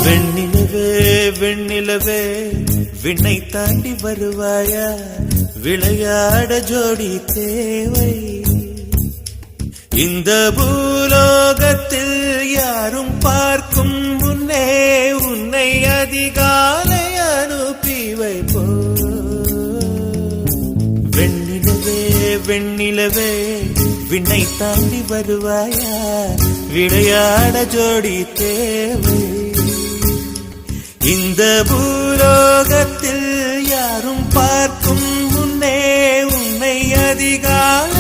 வெண்ணிலவே வெண்ணிலவே விண்ணை தாண்டி வருவாயா, விளையாட ஜோடி தேவை. இந்த பூலோகத்தில் யாரும் பார்க்கும் முன்னே உன்னை அதிகாலை அனுப்பி வைப்போ. வெண்ணிலவே வெண்ணிலவே விண்ணை தாண்டி வருவாயா, விளையாட ஜோடி தேவை. இந்த பூலோகத்தில் யாரும் பார்க்கும் முன்னே உன்னை அதிகாலை